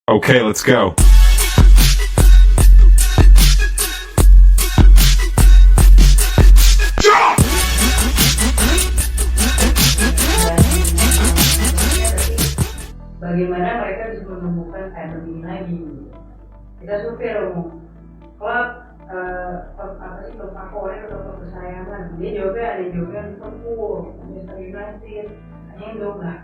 Okay, let's go. Bagaimana mereka bisa menemukan fandom ini lagi? Kita survei dong, klub apa sih klub favorit atau klub kesayangan? Dia jawabnya ada yang jawabnya Liverpool, Manchester United, ada yang jawab nggak?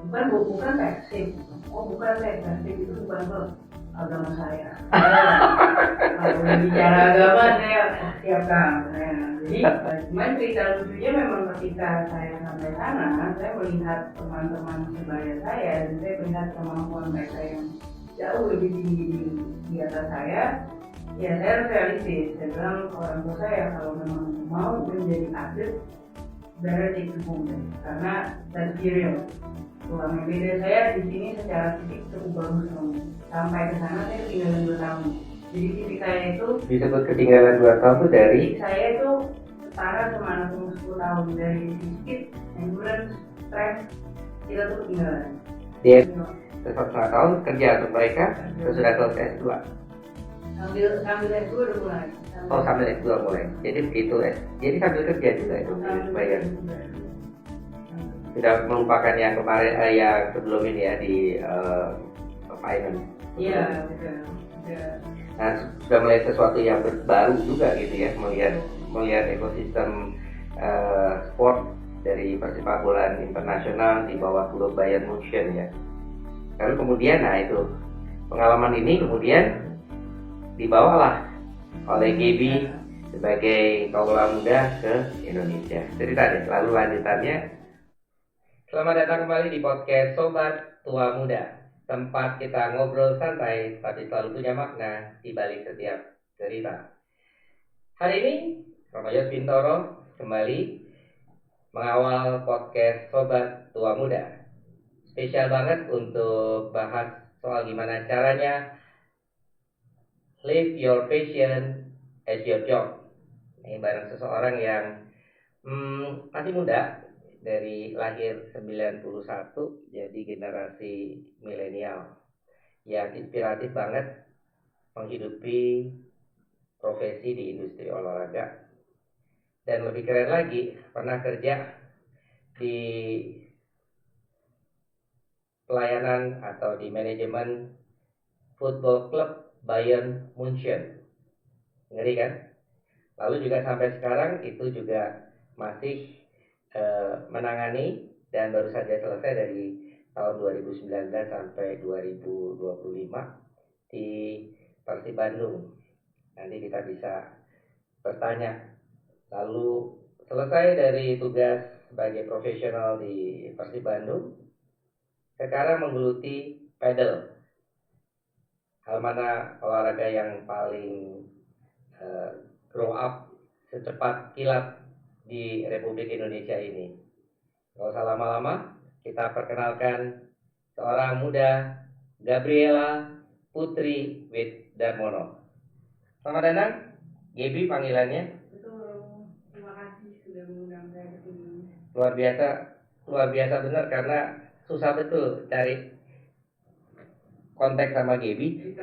Bukan Persib. Oh bukan Persib itu bukan klub agama saya. Kalau bicara agama saya siap kan. Jadi cuman cerita lucunya memang ketika saya sampai sana, saya melihat teman-teman sebaya saya dan saya melihat kemampuan mereka yang jauh lebih tinggi di atas saya. Ya saya harus realistis. Saya bilang ke orang tua saya kalau memang mau menjadi atlet, better take the moment karena that's real. Kurangnya beda saya di sini secara fisik cukup bagus dong. Sampai ke sana saya ketinggalan 2 tahun. Jadi fisik saya itu disebut ketinggalan 2 tahun itu dari fisik saya itu setara sama anak umur 10 tahun dari fisik, endurance, strength kita tuh ketinggalan. dia setengah tahun kerja untuk mereka sudah selesai S2. Sambil S2 udah mulai. Sambil S2 mulai. Jadi begitu jadi sambil kerja juga itu bayar. Sudah melupakan yang kemarin yang sebelum ini ya di finance. Iya, betul. Nah, sudah melihat sesuatu yang baru juga gitu ya, melihat ekosistem sport dari persepak bola internasional di bawah klub Bayern Munchen ya. Lalu kemudian itu pengalaman ini kemudian dibawalah oleh Gaby sebagai kaula muda ke Indonesia. Cerita deh, lalu lanjutannya. Selamat datang kembali di podcast Sobat Tua Muda, tempat kita ngobrol santai tapi selalu punya makna di balik setiap cerita. Hari ini Romo Yos Bintoro kembali mengawal podcast Sobat Tua Muda. Spesial banget untuk bahas soal gimana caranya live your passion as your job. Ini bareng seseorang yang masih muda, dari lahir 91, jadi generasi milenial yang inspiratif banget menghidupi profesi di industri olahraga. Dan lebih keren lagi, pernah kerja di pelayanan atau di manajemen football club Bayern Munchen. Ngeri kan? Lalu juga sampai sekarang itu juga masih menangani dan baru saja selesai dari tahun 2019 sampai 2025 di Persib Bandung. Nanti kita bisa bertanya. Lalu selesai dari tugas sebagai profesional di Persib Bandung, sekarang menggeluti pedal. Hal mana olahraga yang paling grow up secepat kilat di Republik Indonesia ini. Kalau usah lama-lama, kita perkenalkan seorang muda, Gabriela Putri Darmono. Selamat datang, Gaby panggilannya. Betul, terima kasih sudah mengundang saya ke sini. Luar biasa benar karena susah betul cari kontak sama Gaby.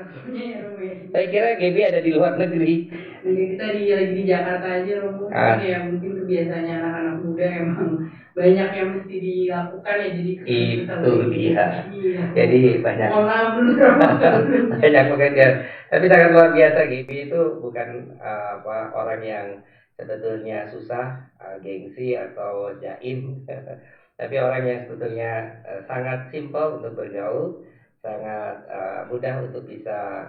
Saya kira Gaby ada di luar negeri. Kita lagi di Jakarta aja Romo. Ya mungkin kebiasaannya anak-anak muda emang banyak yang mesti dilakukan ya, jadi itu dia. Iya. Jadi banyak banyak pekerjaan. Tapi sangat luar biasa. Gaby itu bukan orang yang sebetulnya susah, gengsi atau jaim, tapi orang yang sebetulnya sangat simpel untuk bergaul, sangat mudah untuk bisa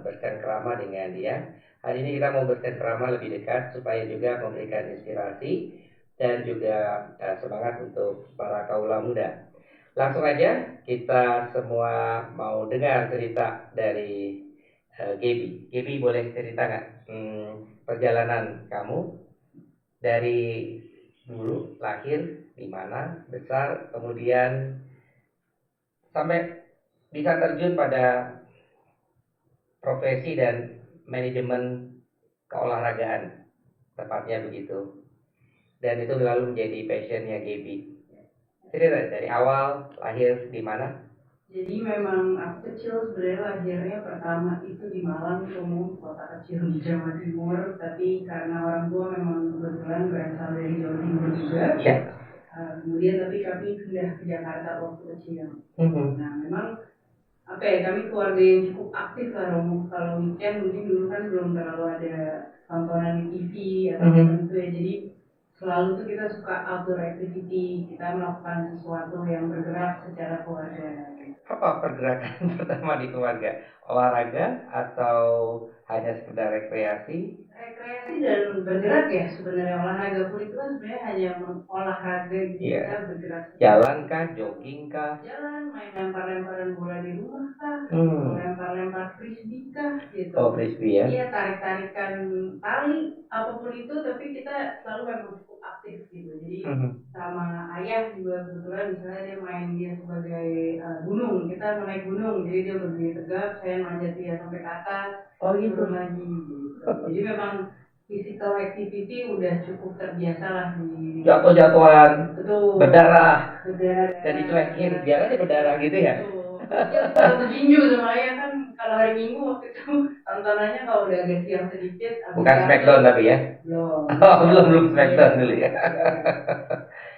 bercengkrama dengan dia. Hari ini kita mau bercengkrama lebih dekat supaya juga memberikan inspirasi dan juga semangat untuk para kaula muda. Langsung aja kita semua mau dengar cerita dari Gaby. Gaby boleh cerita nggak perjalanan kamu dari dulu lahir di mana, besar, kemudian sampai bisa terjun pada profesi dan manajemen keolahragaan, tepatnya begitu. Dan itu lalu menjadi passionnya Gaby. Cerita dari awal lahir di mana? Jadi memang aku kecil sebenarnya lahirnya pertama itu di Malang, Sumut, kota kecil di Jawa Timur. Tapi karena orang tua memang kebetulan berasal dari Jawa Timur juga. Iya. Kemudian tapi kami pindah ke Jakarta waktu kecil. Mhm. Nah memang apa ya, kami keluarga yang cukup aktif lah Romo. Kalau weekend mungkin dulu kan belum terlalu ada tontonan di TV atau gitu ya. Jadi selalu tuh kita suka outdoor activity, kita melakukan sesuatu yang bergerak secara keluarga. Apa pergerakan pertama di keluarga? Olahraga atau hanya sekedar rekreasi? Rekreasi dan bergerak ya sebenarnya. Olahraga pun itu kan sebenarnya hanya olahraga gitu. Iya. Kita bergerak. Jalan kah, jogging kah? Jalan, main lempar-lemparan bola di rumah kah, lempar-lempar frisbee kah gitu. Oh, frisbee ya? Iya, tarik-tarikan tali apapun itu, tapi kita selalu memang cukup aktif gitu. Jadi sama ayah juga kebetulan misalnya dia sebagai gunung, kita naik gunung, jadi dia berdiri tegak, saya manjat dia sampai ke atas. Oh gitu. Turun lagi gitu. Jadi memang physical activity udah cukup terbiasa lah di Jatuh-jatuhan, betul berdarah, berdarah dan dicuekin, biar aja berdarah gitu ya? Kalau tinju sama ayah kan kalau hari Minggu waktu itu tontonannya kalau udah agak siang sedikit. Bukan Smackdown tapi ya? Belum. Oh, belum Smackdown dulu ya.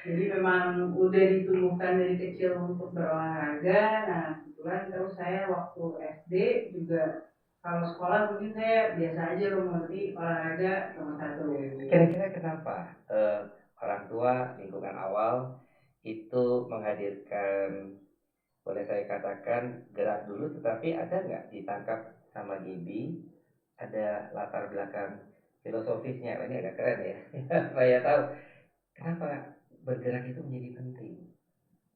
Jadi memang udah ditumbuhkan dari kecil untuk berolahraga. Nah kebetulan terus saya waktu SD juga kalau sekolah mungkin saya biasa aja nanti olahraga nomor 1. Kira-kira kenapa orang tua lingkungan awal itu menghadirkan, boleh saya katakan gerak dulu, tetapi ada nggak ditangkap sama Gibi, ada latar belakang filosofisnya? Ini agak keren ya. Saya tahu kenapa bergerak itu menjadi penting.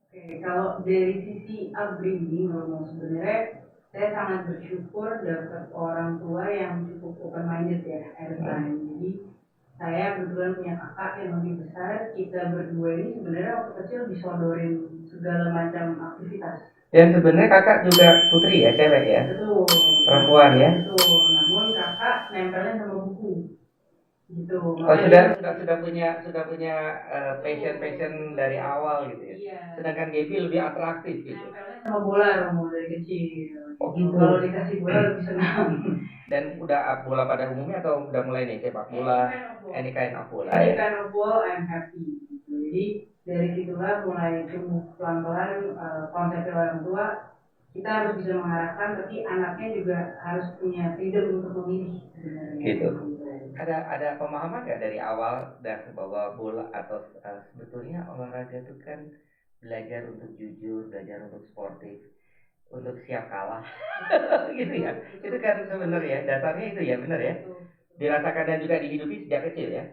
Oke, kalau dari sisi upbringing sebenarnya saya sangat bersyukur dapat orang tua yang cukup open minded ya at the time. Jadi saya kebetulan punya kakak yang lebih besar, kita berdua ini sebenarnya waktu kecil disodorin segala macam aktivitas. Dan sebenarnya kakak juga putri ya, cewek ya? Betul. Perempuan ya? Betul. Namun kakak nempelnya sama buku. Gitu. Oh, sudah punya passion dari awal gitu ya. Iya. Sedangkan Gaby lebih atraktif gitu. Nempelnya sama bola Romo dari kecil. Oh gitu. Kalau dikasih bola lebih senang. Dan udah bola pada umumnya atau udah mulai nih sepak bola? Any kind of ball. Any kind of ball, I'm happy. Jadi dari situlah mulai tumbuh pelan-pelan konsep orang tua. Kita harus bisa mengarahkan, tapi anaknya juga harus punya freedom untuk memilih. Gitu. Ada pemahaman nggak dari awal dan bahwa bola atau sebetulnya olahraga itu kan belajar untuk jujur, belajar untuk sportif, untuk siap kalah, gitu ya. Itu kan sebenarnya dasarnya itu ya, benar ya. Dirasakan dan juga dihidupi sejak kecil ya.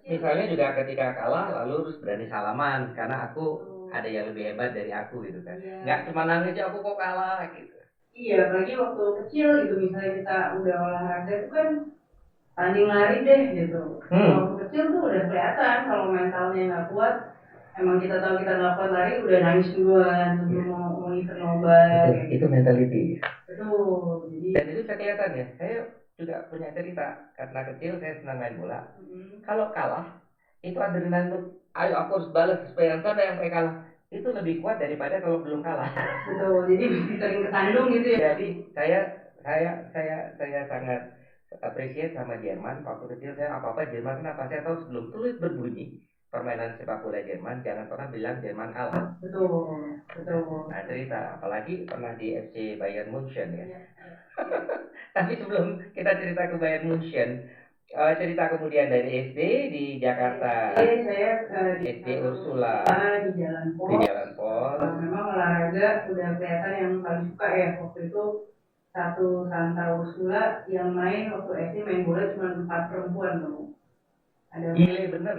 Misalnya juga ketika kalah lalu harus berani salaman karena aku ada yang lebih hebat dari aku gitu kan. Nggak cuma nangis ya aku kok kalah gitu. Iya, apalagi waktu kecil gitu misalnya kita udah olahraga itu kan tanding lari deh gitu. Waktu kecil tuh udah kelihatan kalau mentalnya nggak kuat. Emang kita tahu kita nggak kuat lari udah nangis duluan sebelum mau event lomba. Itu mentality. Betul. Jadi dan itu saya kelihatan ya. Saya juga punya cerita karena kecil saya senang main bola. Kalau kalah itu adrenalin tuh, ayo aku harus balas supaya yang saya kalah itu lebih kuat daripada kalau belum kalah. Betul. Jadi sering kesandung gitu ya. Jadi saya sangat appreciate sama Jerman. Waktu kecil saya apa Jerman, kenapa saya tahu sebelum tulis berbunyi permainan sepak bola Jerman jangan pernah bilang Jerman kalah. Betul. Nah cerita apalagi pernah di FC Bayern Munchen ya. Tapi sebelum kita cerita ke Bayern Munchen, cerita kemudian dari SD di Jakarta. Saya SD Ursula di Jalan Pos. Memang olahraga udah kelihatan yang paling suka ya waktu itu. Satu Santa Ursula yang main waktu SD main bola cuma 4 perempuan loh. Ada gile bener.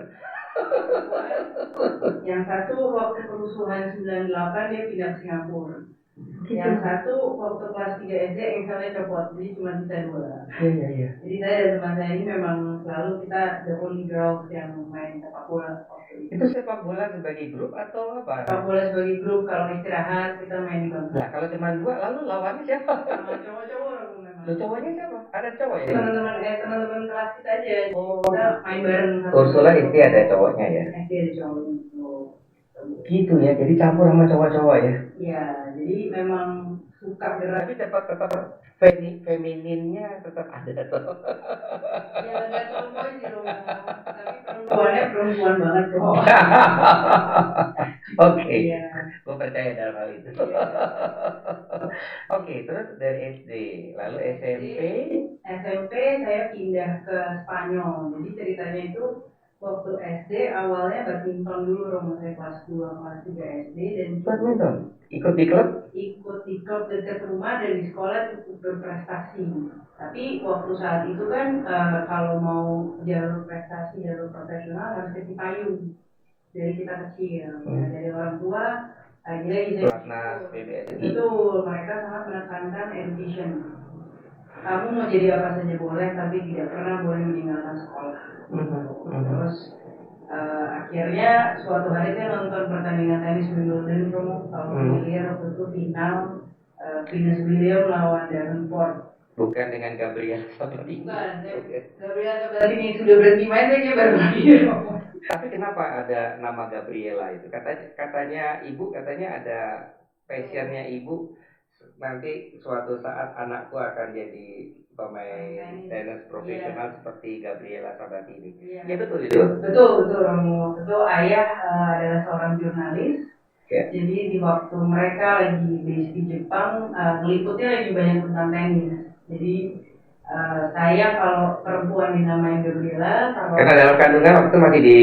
Yang satu waktu kerusuhan 98 dia pindah ke Singapura. Yang satu waktu kelas 3 SD engselnya copot, jadi cuma bisa 2. Iya. Jadi saya dan teman saya ini memang selalu kita the only girls yang main sepak bola. Itu sepak bola sebagai grup atau apa? Sepak bola sebagai grup, kalau istirahat kita main di bangku. Nah kalau cuma 2 lalu lawannya siapa? Sama cowok-cowok memang. Cowoknya siapa? Ada cowok ya? Teman-teman kelas kita aja. Kita main bareng. Ursula istri ada cowoknya ya? SD ada cowoknya. Gitu ya, jadi campur sama cowok-cowok ya. Ya, jadi memang suka gerak. Tapi tetap femininnya tetap ada tuh. Ya tergantung boy sih Romo, tapi perempuannya perempuan banget kok. Oke, Iya. gue percaya dalam hal itu. Iya. Oke, terus dari SD, lalu SMP. SMP saya pindah ke Spanyol. Jadi ceritanya itu waktu SD awalnya badminton dulu Romo, saya kelas 2 kelas 3 SD dan Badminton, ikut di klub. ikut di klub dekat rumah dan di sekolah cukup berprestasi. Tapi waktu saat itu kan kalau mau jalur prestasi, jalur profesional harus kasih payung dari kita kecil. Nah, dari orang tua akhirnya Pelatnas, PBSI. betul, mereka sangat menekankan education. Kamu mau jadi apa saja boleh, tapi tidak pernah boleh meninggalkan sekolah. Terus akhirnya suatu hari saya nonton pertandingan tenis Wimbledon, kalau familiar waktu itu final Venus Williams lawan Davenport. Bukan dengan Gabriel Sabatini. Bukan, Gabriel Sabatini sudah berhenti main, saya kayak baru lagi. Tapi kenapa ada nama Gabriela itu? Katanya ibu katanya ada passionnya ibu, nanti suatu saat anakku akan jadi pemain tenis profesional seperti Gabriela Sabatini. Iya betul itu. Betul Romo. Betul, ayah adalah seorang jurnalis. Jadi di waktu mereka lagi base di Jepang, ngeliputnya lagi banyak tentang tenis. Jadi saya kalau perempuan dinamain Gabriela, karena dalam kandungan waktu itu masih di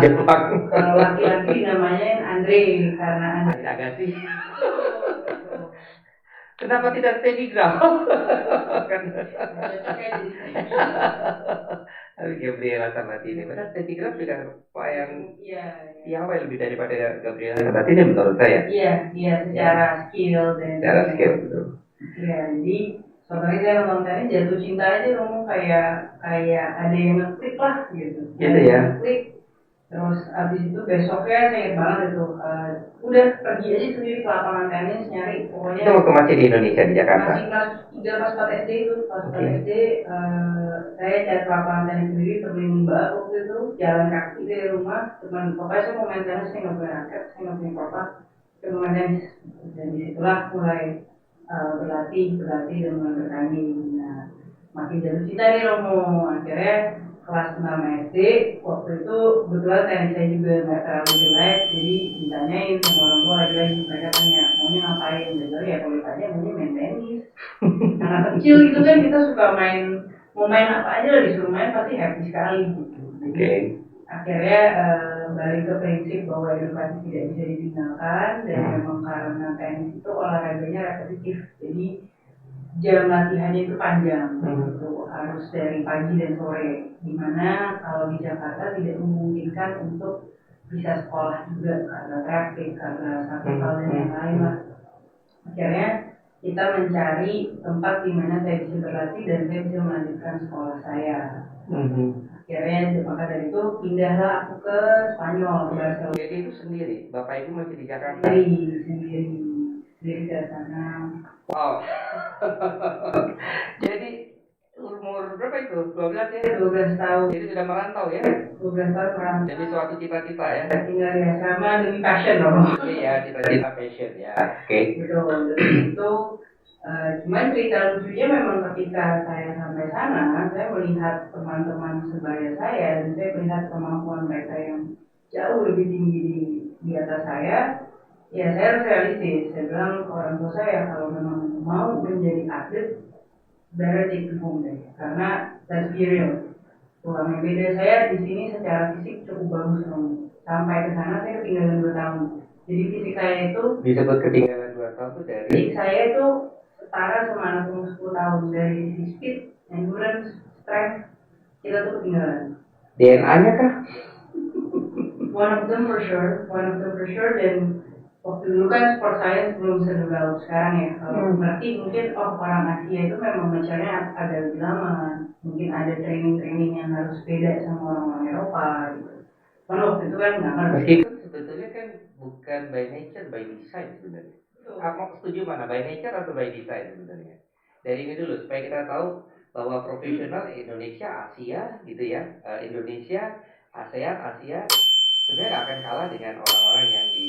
Jepang. Kalau laki-laki dinamanya Andre karena Andre Agassi. Kenapa tidak telegram? Tapi Gabriela Sabatini, benar telegram juga yang siapa lebih daripada Gabriela Sabatini menurut saya. Iya, secara skill dan secara skill betul. Iya, jadi soalnya saya nonton tadi jatuh cinta aja ngomong kayak ada yang ngeklik lah gitu. Gitu ya. Ngeklik. Terus abis itu besoknya saya ingat banget itu udah pergi aja sendiri ke lapangan tenis nyari pokoknya. Itu waktu masih di Indonesia di Jakarta. Masih kelas 3 kelas 4 SD itu kelas 4 SD saya cari lapangan tenis sendiri temenin mbak waktu itu jalan kaki dari rumah teman pokoknya saya mau main tenis saya nggak punya raket saya nggak punya kotak saya mau main tenis dan disitulah mulai berlatih dan mulai bertanding. Nah makin jatuh cinta nih Romo akhirnya kelas 6 SD waktu itu kebetulan tenis saya juga nggak terlalu jelek jadi ditanyain sama orang tua lagi mereka tanya maunya ngapain gitu ya kalau ditanya maunya main tenis anak kecil gitu kan kita suka mau main apa aja lah disuruh main pasti happy sekali gitu. Jadi akhirnya balik ke prinsip bahwa edukasi tidak bisa ditinggalkan dan memang karena tenis itu olahraganya repetitif jadi jam latihannya itu panjang, gitu. Harus dari pagi dan sore. Dimana kalau di Jakarta tidak memungkinkan untuk bisa sekolah juga karena traffic, karena satu hal dan yang lain lah. Akhirnya kita mencari tempat di mana saya bisa berlatih dan saya bisa melanjutkan sekolah saya. Akhirnya maka dari itu pindahlah aku ke Spanyol, ke Barcelona. Jadi itu sendiri, bapak ibu masih di Jakarta? Sendiri ke sana. Wow. Jadi umur berapa itu? 12 ya? 12 tahun. Jadi sudah merantau ya? 12 tahun merantau. Jadi suatu cita-cita ya? Tinggal di asrama demi passion loh. Iya, cita-cita passion ya. Oke. Betul. Jadi itu cuman cerita lucunya memang ketika saya sampai sana, saya melihat teman-teman sebaya saya dan saya melihat kemampuan mereka yang jauh lebih tinggi di atas saya. Ya saya harus realistis, saya bilang ke orang tua saya kalau memang mau menjadi atlet, better take it home deh, karena let's be real, kurangnya beda saya di sini secara fisik cukup bagus dong, sampai ke sana saya ketinggalan 2 tahun, jadi fisik saya itu disebut ketinggalan 2 tahun itu dari fisik saya itu setara sama anak umur 10 tahun dari sisi speed, endurance, strength, kita tuh ketinggalan. DNA-nya kah? One of them for sure, dan waktu dulu kan sport science belum bisa develop sekarang ya. Kalau berarti mungkin orang Asia itu memang belajarnya agak lebih lama. Mungkin ada training yang harus beda sama orang Eropa gitu. Karena waktu itu kan nggak ngerti. Meskipun sebetulnya kan bukan by nature, by design sebenarnya. Kamu setuju mana? By nature atau by design sebenarnya? Dari ini dulu supaya kita tahu bahwa profesional Indonesia, Asia gitu ya. Indonesia, ASEAN, Asia sebenarnya nggak akan kalah dengan orang-orang yang di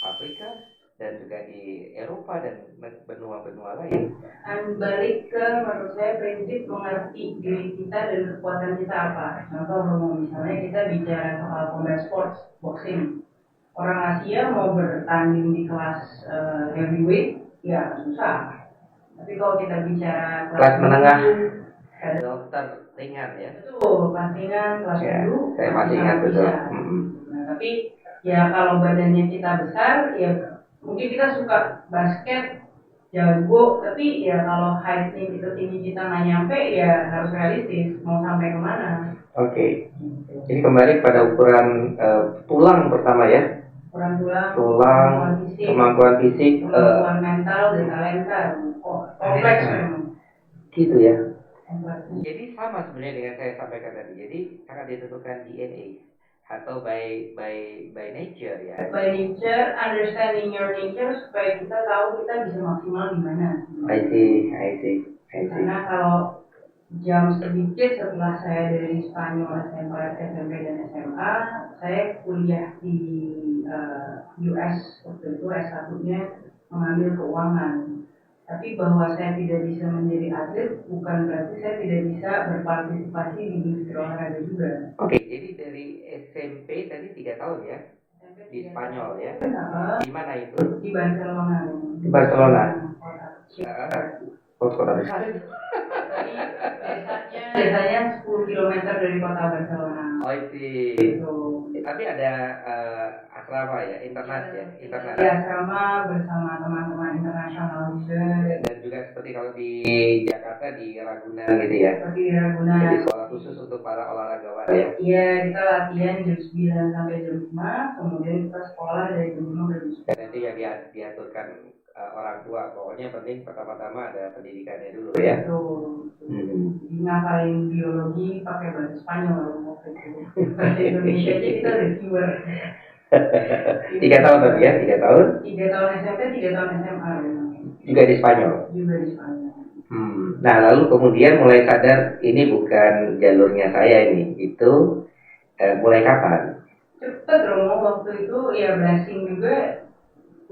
Afrika dan juga di Eropa dan benua-benua lain. Dan balik ke menurut saya prinsip mengerti diri kita dan kekuatan kita apa. Contoh misalnya kita bicara soal combat sports, boxing. Orang Asia mau bertanding di kelas heavyweight, ya susah. Tapi kalau kita bicara kelas menengah, dokter ringan ya. Betul, kelas ringan, kelas dulu. Saya masih ingat betul. Nah, tapi ya kalau badannya kita besar, ya mungkin kita suka basket, jago, tapi ya kalau height-nya kita tinggi kita nggak nyampe, ya harus realistis, mau sampai kemana. Oke. Jadi kembali pada ukuran tulang pertama ya. Tulang, kemampuan fisik, kemampuan mental dan talenta, kompleks memang. Gitu ya. Jadi sama sebenarnya dengan saya sampaikan tadi. Jadi sangat ditentukan DNA atau by nature ya. By nature, understanding your nature supaya kita tahu kita bisa maksimal di mana. I see. Karena kalau jam sedikit setelah saya dari Spanyol, SMP dan SMA, saya kuliah di US waktu itu S1-nya mengambil keuangan. Tapi bahwa saya tidak bisa menjadi atlet bukan berarti saya tidak bisa berpartisipasi di industri olahraga juga. Oke, jadi dari SMP tadi 3 tahun ya di Spanyol ya. Di mana itu? Di Barcelona. Di Barcelona. Kota besar. Desanya 10 km dari kota Barcelona. Oh itu. Tapi ada asrama ya, internat ya, internat. Ya, asrama bersama teman-teman internasional juga. Dan juga seperti kalau di Jakarta di Ragunan gitu ya. Seperti di Ragunan. Jadi sekolah khusus untuk para olahragawan ya. Iya, kita latihan jam 9 sampai jam 5, kemudian kita sekolah dari jam 5 ke jam 10. Dan nanti yang diaturkan orang tua, pokoknya penting pertama-tama ada pendidikannya dulu ya. Jadi ngapalin biologi pakai bahasa Spanyol waktu itu. Bahasa Indonesia aja kita reviewer. 3 tahun tapi ya, 3 tahun. 3 tahun SMP, 3 tahun SMA. Juga di Spanyol. Juga di Spanyol. Nah lalu kemudian mulai sadar ini bukan jalurnya saya ini, itu mulai kapan? Cepet Romo, waktu itu ya blessing juga.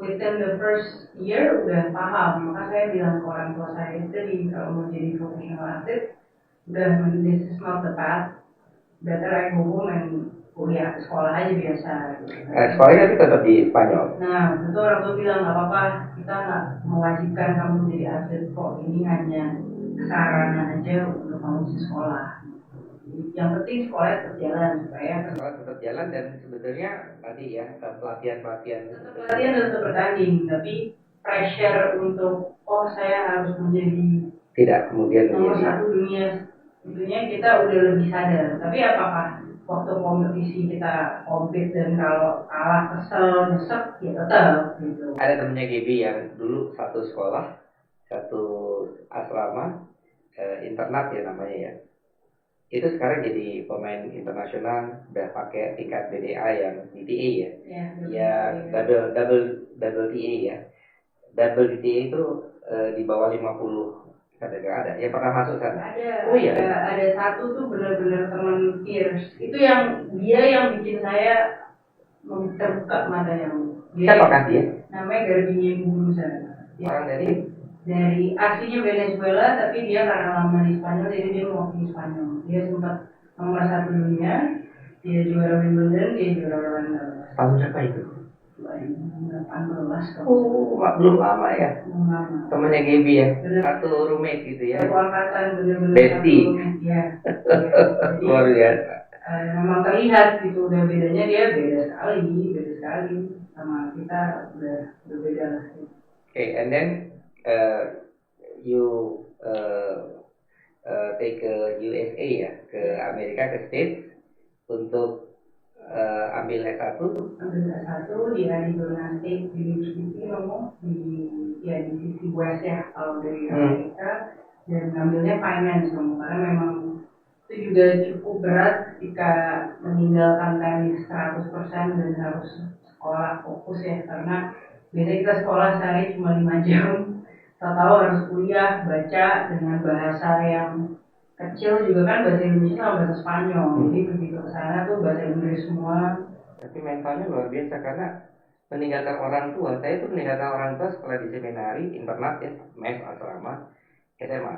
Within the first year udah paham, maka saya bilang ke orang tua saya tadi kalau mau jadi profesional atlet, udah this is not the path, better I go home and kuliah sekolah aja biasa. Sekolahnya itu tetap di Spanyol. Nah, itu orang tua bilang nggak apa-apa, kita nggak mewajibkan kamu menjadi atlet kok, ini hanya sarana aja untuk kamu bisa sekolah. Yang penting sekolah tetap jalan supaya sekolah tetap jalan dan sebetulnya tadi ya pelatihan dan tetap bertanding, tapi pressure untuk saya harus menjadi tidak kemudian nomor satu dunia kita udah lebih sadar. Tapi apakah waktu kompetisi kita kompet dan kalau kalah kesel nyesek ya tetap gitu. Ada temennya Gaby yang dulu satu sekolah satu asrama internat ya namanya ya. Itu sekarang jadi pemain internasional, udah pakai tingkat BDA yang DTA ya. Ya double DTA ya. Double DTA itu di bawah 50 ada. Yang pernah masuk sana? Ada. Oh iya. Ada satu tuh benar-benar teman Pierce. Itu yang bikin saya terbuka matanya. Siapa dia? Namanya Garbiñe Muguruza. Orang dari aslinya Venezuela, tapi dia karena lama di Spanyol jadi dia mewakili Spanyol. Dia sempat nomor 1 dunia, dia juara Wimbledon, dia juara Roland Garros. Tahun berapa itu? 2018. Belum lama ya? Belum lama. Temennya Gaby ya? Satu roommate gitu ya? Satu angkatan bener-bener Besti. Satu roommate ya. Luar biasa. Memang terlihat gitu, udah bedanya dia beda sekali sama kita udah berbeda lah. Okay, and then you take ke USA ya, ke Amerika, ke States untuk ambil S1. Ambil S1 di Arizona State University, di sisi West ya, kalau dari Amerika, dan ngambilnya finance karena memang itu juga cukup berat ketika meninggalkan tenis 100% dan harus sekolah fokus ya, karena biasanya kita sekolah sehari cuma 5 jam. Tahu harus kuliah, baca dengan bahasa yang kecil juga kan bahasa Indonesia sama bahasa Spanyol, jadi begitu ke sana tuh bahasa Inggris semua. Tapi mentalnya luar biasa karena meninggalkan orang tua. Saya tuh meninggalkan orang tua sekolah di seminari, internat ya, mes asrama, SMA.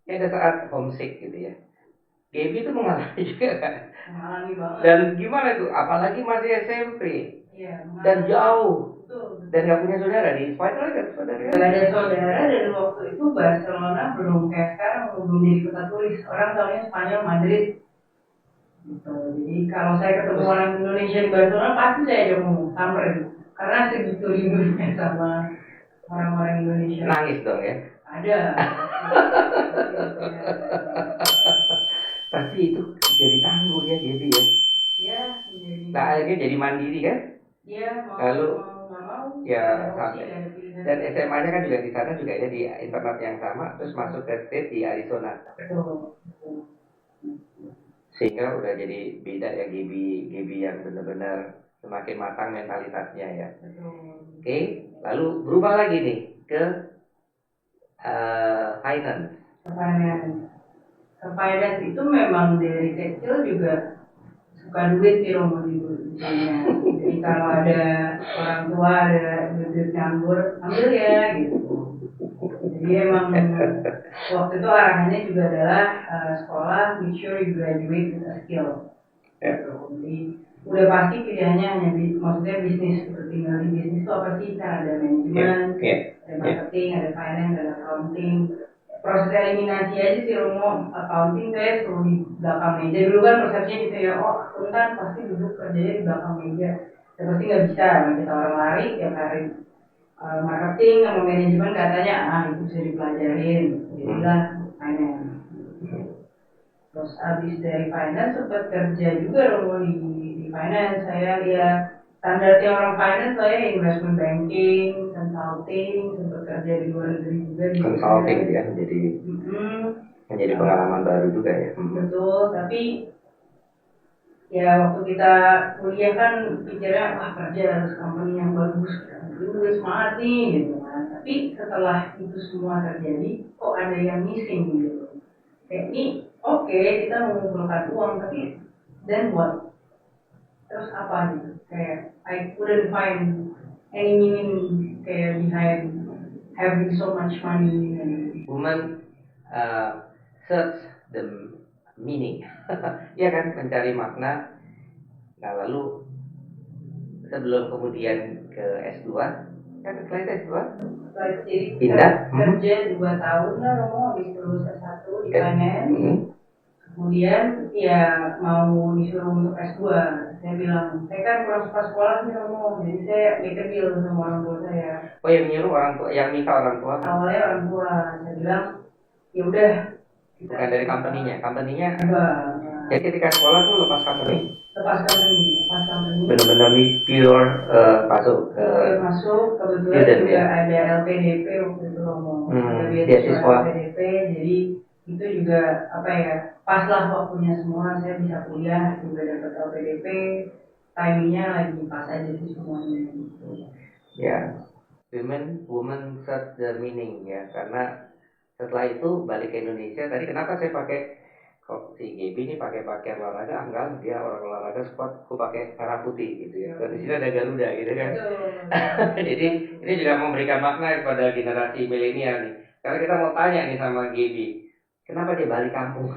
Ya ada saat homesick gitu ya. Gaby itu mengalami juga kan. Mengalami banget. Dan gimana tuh, apalagi masih SMP. Iya, dan jauh. Betul. Dan nggak punya saudara di Spanyol kan saudara. Gak ada saudara dan waktu itu Barcelona belum kayak sekarang, belum jadi kota turis. Orang tahunya Spanyol Madrid. Gitu. Jadi kalau saya ketemu orang Indonesia di Barcelona pasti saya aja ngomong samperin. Karena segitu rindunya sama orang-orang Indonesia. Nangis dong ya. Ada. Tapi itu jadi tangguh ya Gaby ya. Ya, menjadi. Nah akhirnya jadi mandiri kan. Iya, mau. Lalu mau. Ya sampai. Dan SMA-nya kan juga di sana juga ya di internat yang sama, terus masuk ke state di Arizona. Betul. Sehingga udah jadi beda ya Gaby yang benar-benar semakin matang mentalitasnya ya. Oke, lalu berubah lagi nih ke finance. Finance itu memang dari kecil juga suka duit sih Romo di dunia. Jadi kalau ada orang tua ada duit nganggur, ambil ya gitu. Jadi emang waktu itu arahannya juga adalah sekolah, make sure you graduate with a skill. Jadi udah pasti pilihannya hanya maksudnya bisnis, gitu. Tinggal di bisnis itu apa sih? Kan ada manajemen, ada marketing, ada finance, ada accounting. Proses eliminasi aja sih Romo, accounting saya suruh di belakang meja. Dulu kan persepsinya gitu ya, oh akuntan pasti duduk kerjanya di belakang meja. Ya pasti nggak bisa, kita orang lari tiap hari. Marketing sama manajemen katanya itu bisa dipelajarin, jadilah finance. Terus abis dari finance sempat kerja juga Romo di finance. Saya lihat standarnya orang finance, saya investment banking, consulting, sempat kerja di luar negeri juga. Consulting ya, jadi menjadi pengalaman baru juga ya. Betul, tapi ya waktu kita kuliah kan pikirnya wah kerja harus company yang bagus, udah semangat nih gitu kan. Tapi setelah itu semua terjadi, kok ada yang missing gitu. Kayak ini oke, kita mengumpulkan uang, tapi then what? Terus apa gitu? Kayak I couldn't find any meaning kayak behind having so much money. Woman search the meaning, ya kan, mencari makna. Nah lalu sebelum kemudian ke S2, kan setelah itu S2 pindah kerja 2 tahun lah Romo, habis lulus S1 di finance. Kemudian ya mau disuruh untuk S2, saya bilang saya kan kurang suka sekolah sih Romo, jadi saya make a deal sama orang tua saya. Oh yang nyuruh orang tua, yang minta orang tua? Awalnya orang tua, saya bilang ya udah. Bukan dari company-nya. Enggak. Jadi ketika sekolah tuh lepas company. Benar-benar pure masuk ke. Masuk kebetulan juga ada LPDP waktu itu Romo. Ada beasiswa LPDP, jadi itu juga apa ya, pas lah waktunya semua, saya bisa kuliah juga dapat LPDP, timingnya lagi pas aja sih semuanya gitu. Ya, women search the meaning ya, karena setelah itu balik ke Indonesia. Tadi kenapa saya pakai kok si Gaby ini pakai pakaian olahraga, enggak, dia orang olahraga sport, aku pakai merah putih gitu ya. Dan di sini ada Garuda gitu kan. Jadi ini juga memberikan makna kepada generasi milenial nih. Karena kita mau tanya nih sama Gaby, kenapa dia balik kampung?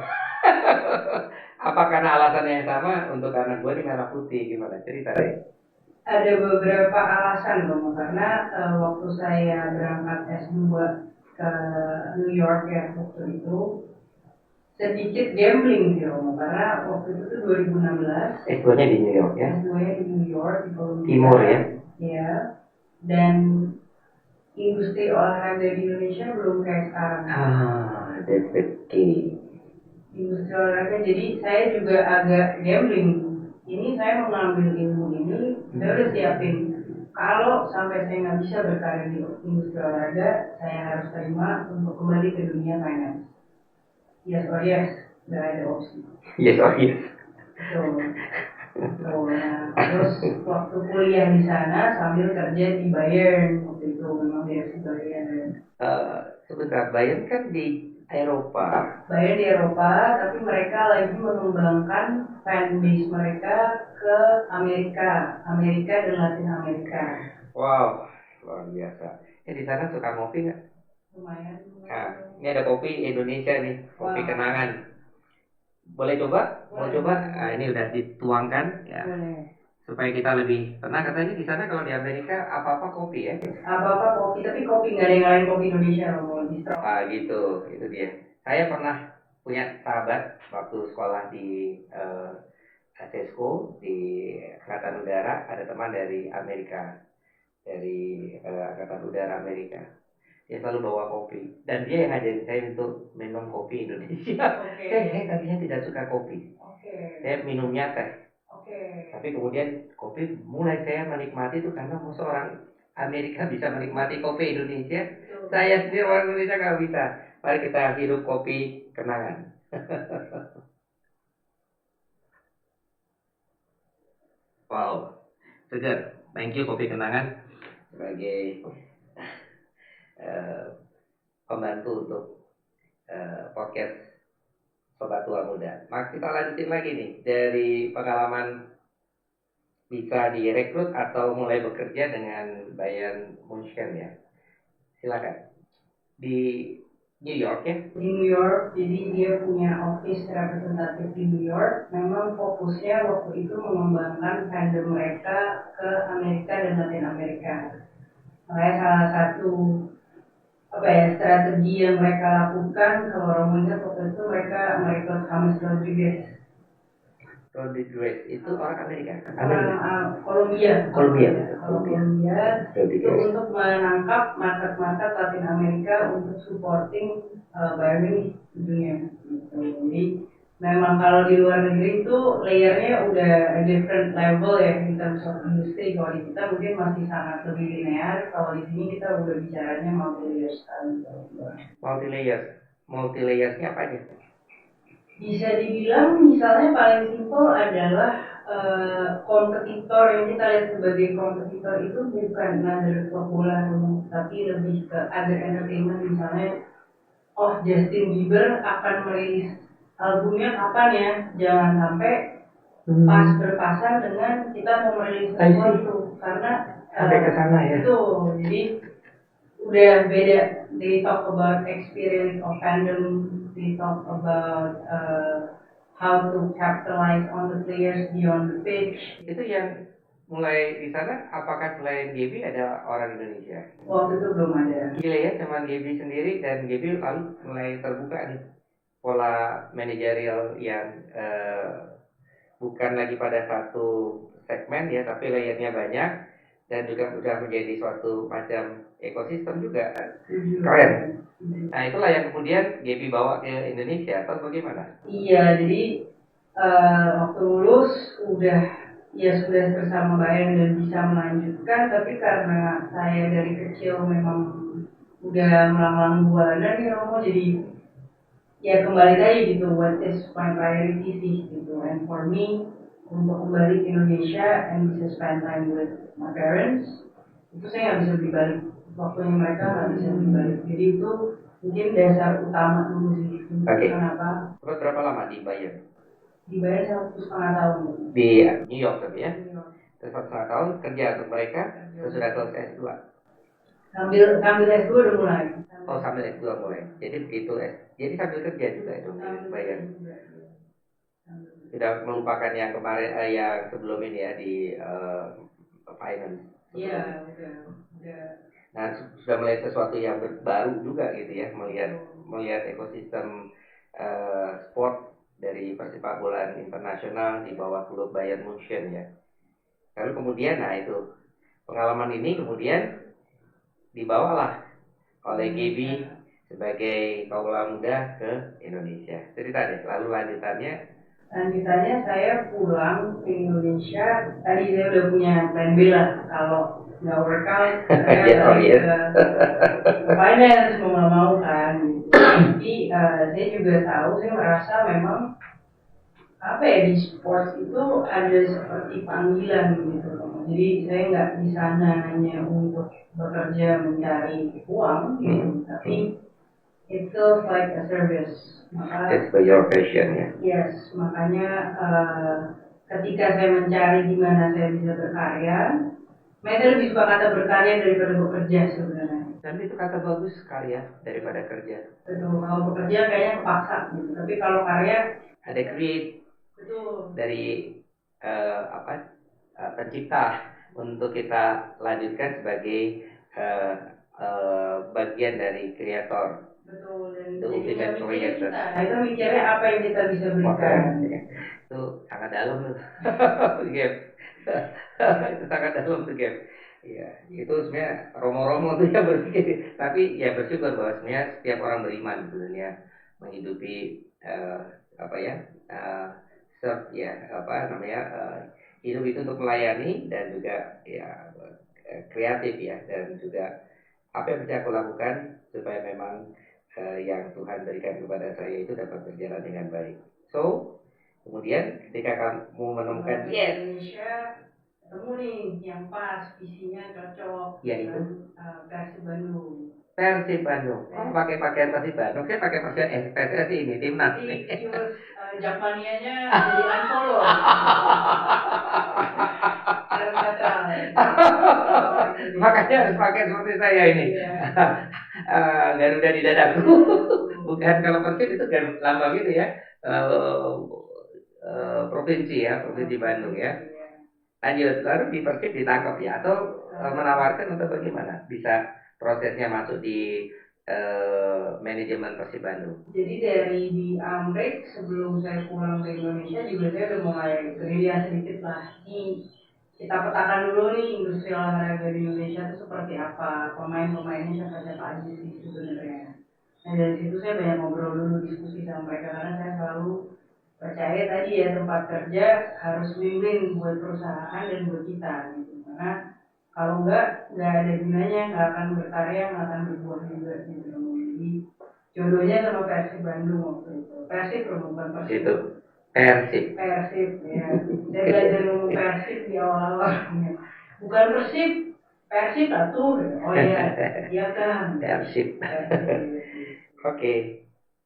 Apa karena alasannya yang sama untuk anak gue di merah putih, gimana cerita deh? Ada beberapa alasan Romo, karena waktu saya berangkat S2 ke New York ya waktu itu sedikit gambling sih Romo, karena waktu itu tuh 2016. S2-nya di New York ya? S2-nya di New York, di Columbia. Timur ya? Ya, dan industri olahraga di Indonesia belum kayak sekarang. That's the key. Industri olahraga, jadi saya juga agak gambling. Ini saya mau ngambil ilmu ini, saya udah siapin. Kalau sampai saya nggak bisa berkarir di industri olahraga, saya harus terima untuk kembali ke dunia finance. Yes or yes, nggak ada opsi. Yes or yes. Terus waktu kuliah di sana sambil kerja di Bayern, waktu itu memang dia di Bayern. Sebentar, Bayern kan di Eropa. Bayern di Eropa, tapi mereka lagi mengembangkan fanbase mereka ke Amerika dan Latin Amerika. Wow, luar biasa. Di sana suka ngopi nggak? Lumayan. Nah, ini ada kopi Indonesia nih, kopi kenangan. Boleh coba? Mau coba? Nah, ini udah dituangkan ya. Boleh. Supaya kita lebih tenang. Katanya di sana kalau di Amerika apa-apa kopi ya? Apa-apa kopi, tapi kopi nggak ada yang lain kopi Indonesia loh, lebih strong. Gitu, itu dia. Saya pernah punya sahabat waktu sekolah di ASESCO di Angkatan Udara, ada teman dari Amerika, dari Angkatan Udara Amerika. Dia selalu bawa kopi dan dia yang ngajarin saya untuk minum kopi Indonesia. Saya tadinya tidak suka kopi. Saya minumnya teh. Tapi kemudian kopi mulai saya menikmati itu karena seorang Amerika bisa menikmati kopi Indonesia. Saya sendiri orang Indonesia nggak bisa. Mari kita hidup kopi kenangan. Wow, segar. Thank you kopi kenangan sebagai pembantu untuk podcast Sobat Tua Muda. Kita lanjutin lagi nih dari pengalaman bisa direkrut atau mulai bekerja dengan Bayern Munchen ya. Silakan. Di New York ya? Di New York, jadi dia punya office representatif di New York. Memang fokusnya waktu itu mengembangkan fandom mereka ke Amerika dan Latin Amerika. Makanya salah satu strategi yang mereka lakukan, kalau orang melihat waktu itu mereka merekrut James Rodriguez. Rodriguez itu orang Amerika? Colombia. Itu untuk menangkap market-market Latin Amerika untuk supporting Bayern tentunya. Jadi memang kalau di luar negeri itu layernya udah different level ya in terms of industry. Kalau di kita mungkin masih sangat lebih linear. Kalau di sini kita udah bicaranya multi-layer sekali. Multi-layersnya apa aja? Bisa dibilang misalnya paling simpel adalah kompetitor yang kita lihat sebagai kompetitor itu bukan dari klub bola, tapi lebih ke other entertainment. Misalnya, Justin Bieber akan merilis albumnya kapan ya? Jangan sampai pas berpasan dengan kita mau merilis sesuatu, karena sampai ke sana ya. Itu jadi udah beda. They talk about experience of fandom. They talk about how to capitalize on the players beyond the pitch. Itu yang mulai di sana, apakah selain Gaby ada orang Indonesia? Waktu itu belum ada. Gila ya, cuma Gaby sendiri, dan Gaby lalu mulai terbuka nih pola manajerial yang bukan lagi pada satu segmen ya, tapi layernya banyak dan juga sudah menjadi suatu macam ekosistem juga. Keren. Nah, itulah yang kemudian Gaby bawa ke Indonesia atau bagaimana? Iya, jadi waktu lulus sudah bersama Bayern dan bisa melanjutkan, tapi karena saya dari kecil memang udah melanglang buana nih Romo, jadi ya kembali lagi gitu, what is my priority sih gitu. And for me, untuk kembali ke Indonesia and bisa spend time with my parents, itu saya nggak bisa beli balik. Waktunya mereka nggak bisa beli balik. Jadi itu mungkin dasar utama dulu sih. Kenapa? Terus berapa lama di Bayern? Di Bayern 1,5 tahun. Di New York tapi ya? Terus 1,5 tahun kerja untuk mereka, sesudah selesai S2. Sambil S2 udah mulai. Sambil S2 mulai. Jadi begitu jadi sambil kerja juga itu di Bayern. Tidak melupakan yang kemarin yang sebelum ini ya di finance. Iya, udah. Nah, sudah melihat sesuatu yang baru juga gitu ya, melihat ekosistem sport dari persepak bolaan internasional di bawah klub Bayern Munchen ya. Lalu kemudian, nah itu pengalaman ini kemudian dibawalah oleh Gaby sebagai kaula muda ke Indonesia. Cerita deh, lalu lanjutannya saya pulang ke Indonesia. Tadi saya udah punya plan B lah, kalau nggak workout saya ke finance mau nggak mau kan. Tapi saya juga tahu, saya merasa memang di sport itu ada seperti panggilan gitu. Jadi saya nggak di sana hanya untuk bekerja mencari uang gitu, tapi it feels like a service. That's for your passion ya. Yes, makanya ketika saya mencari gimana saya bisa berkarya, saya lebih suka kata berkarya daripada bekerja sebenarnya. Dan itu kata bagus, karya daripada kerja. Betul, kalau bekerja kayaknya kepaksa gitu. Tapi kalau karya ada create. Betul. Dari pencipta untuk kita lanjutkan sebagai bagian dari kreator. Betul, dan the ultimate creator. Nah, itu mikirnya apa yang kita bisa berikan. Itu sangat dalam tuh. Game. Itu sangat dalam tuh game. Ya, itu sebenarnya romo-romo tuh ya berpikir. Tapi ya bersyukur bahwa sebenarnya setiap orang beriman sebenarnya menghidupi hidup itu untuk melayani dan juga ya kreatif ya, dan juga apa yang bisa aku lakukan supaya memang yang Tuhan berikan kepada saya itu dapat berjalan dengan baik. So kemudian ketika kamu menemukan Indonesia, ketemu nih yang pas, visinya cocok, yaitu Persib Bandung. Persib Bandung. Oh, pakai pakaian Persib Bandung. Saya pakai pakaian PSSI ini timnas. Jakmanianya jadi unfollow. Makanya harus pakai seperti saya ini. Garuda di dadaku. Bukan kalau Persib itu lambang gitu ya. Provinsi Bandung ya. Lanjut, lalu di Persib ditangkap ya, atau menawarkan atau bagaimana bisa prosesnya masuk di manajemen Persib Bandung? Jadi dari di Amrik sebelum saya pulang ke Indonesia juga saya udah mulai gerilya sedikit lah. Kita petakan dulu nih industri olahraga di Indonesia itu seperti apa, pemain-pemainnya siapa-siapa aja sih sebenarnya. Nah dari situ saya banyak ngobrol dulu, diskusi sama mereka, karena saya selalu percaya tadi ya, tempat kerja harus win-win buat perusahaan dan buat kita gitu. Karena kalau nggak ada gunanya, nggak akan berkarya, nggak akan berbuah juga gitu. Jadi jodohnya sama Persib Bandung waktu itu. Persib bukan Persib. Itu Persib ya. Saya belajar ngomong Persib di awal-awal. Bukan Persib, Persib satu. Oh iya kan. Persib. Oke.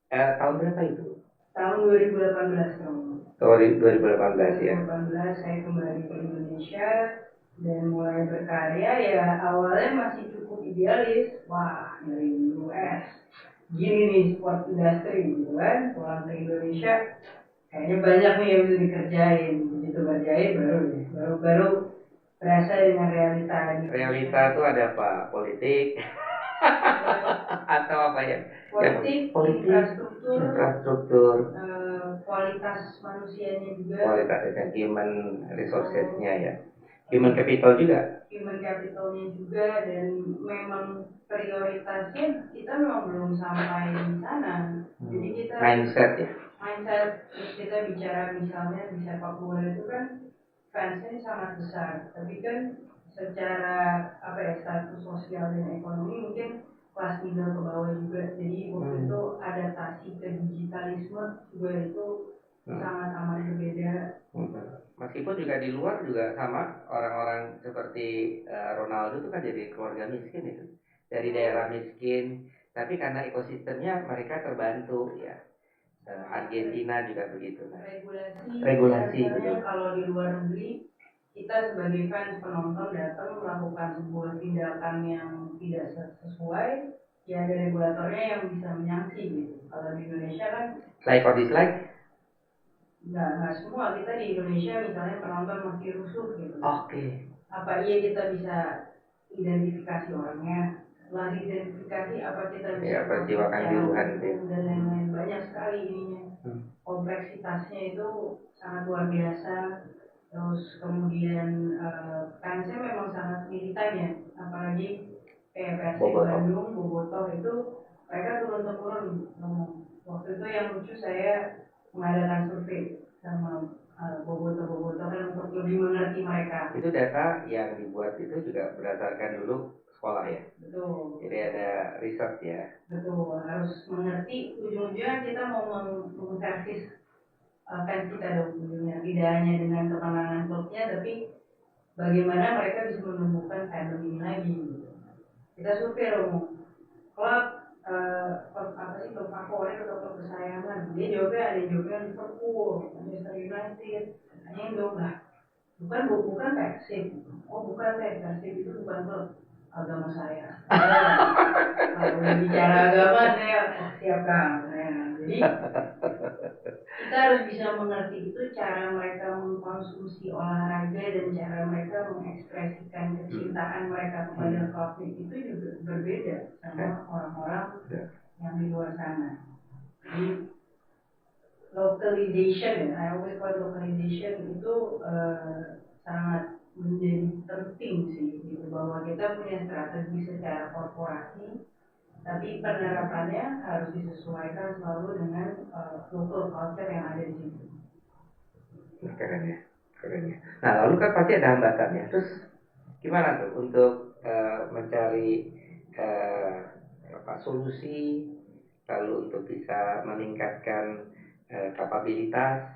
Tahun berapa itu? Tahun 2018 dong. 2018 ya. 2018 saya kembali ke Indonesia dan mulai berkarya. Ya awalnya masih cukup idealis. Wah, dari US gini nih sport industry gitu kan. Pulang ke Indonesia kayaknya banyak nih yang bisa dikerjain. Begitu kerjain baru berasa dengan realita. Realita itu ada apa? Politik atau apa ya? Politik, infrastruktur, kualitas manusianya juga, kualitasnya, human resourcesnya ya, human capital juga, dan memang prioritasnya kita memang belum sampai di sana. Jadi kita mindset kita bicara misalnya di sepak bola itu kan fansnya sangat besar, tapi kan secara status sosial dan ekonomi mungkin kelas middle ke bawah juga. Jadi waktu itu adaptasi ke digitalisme juga itu sangat amat berbeda. Meskipun juga di luar juga sama, orang-orang seperti Ronaldo itu kan jadi keluarga miskin itu, dari daerah miskin, tapi karena ekosistemnya mereka terbantu ya. Argentina juga begitu. Regulasi betul. Kalau di luar negeri kita sebagai fans penonton datang melakukan sebuah tindakan yang tidak sesuai, ya ada regulatornya yang bisa menyangsi gitu. Kalau di Indonesia kan like or dislike? Nggak semua. Kita di Indonesia misalnya penonton masih rusuh gitu. Oke. Apa iya kita bisa identifikasi orangnya? Setelah identifikasi apa kita bisa perjiwakan duluan dan lain-lain, banyak sekali ininya. Kompleksitasnya itu sangat luar biasa. Terus kemudian fansnya memang sangat militan ya, apalagi kayak Persib Bandung, Bobotoh itu mereka turun-temurun. Waktu itu yang lucu, saya mengadakan survei sama Bobotoh kan untuk lebih mengerti mereka. Itu data yang dibuat itu juga berdasarkan dulu sekolah ya? Betul. Jadi ada riset ya? Betul, harus mengerti. Ujung-ujungnya kita mau mengservis fans kita dong, ujungnya tidak hanya dengan kemenangan klubnya, tapi bagaimana mereka bisa menumbuhkan fandom ini lagi. Kita survei loh, klub dia jawabnya ada jawabnya Liverpool, Manchester United, tanyain dong lah, bukan Persib, oh bukan Persib itu bukan klub agama saya. Kalau bicara agama saya siap Kang. Jadi kita harus bisa mengerti itu cara mereka mengkonsumsi olahraga dan cara mereka mengekspresikan kecintaan mereka kepada klubnya itu juga berbeda sama orang-orang yang di luar sana. Jadi localization, I always call localization itu sangat menjadi penting sih, gitu, bahwa kita punya strategi secara korporasi, tapi penerapannya harus disesuaikan selalu dengan local culture yang ada di situ. Keren ya, keren ya. Nah lalu kan pasti ada hambatannya. Terus gimana tuh untuk mencari solusi, lalu untuk bisa meningkatkan kapabilitas?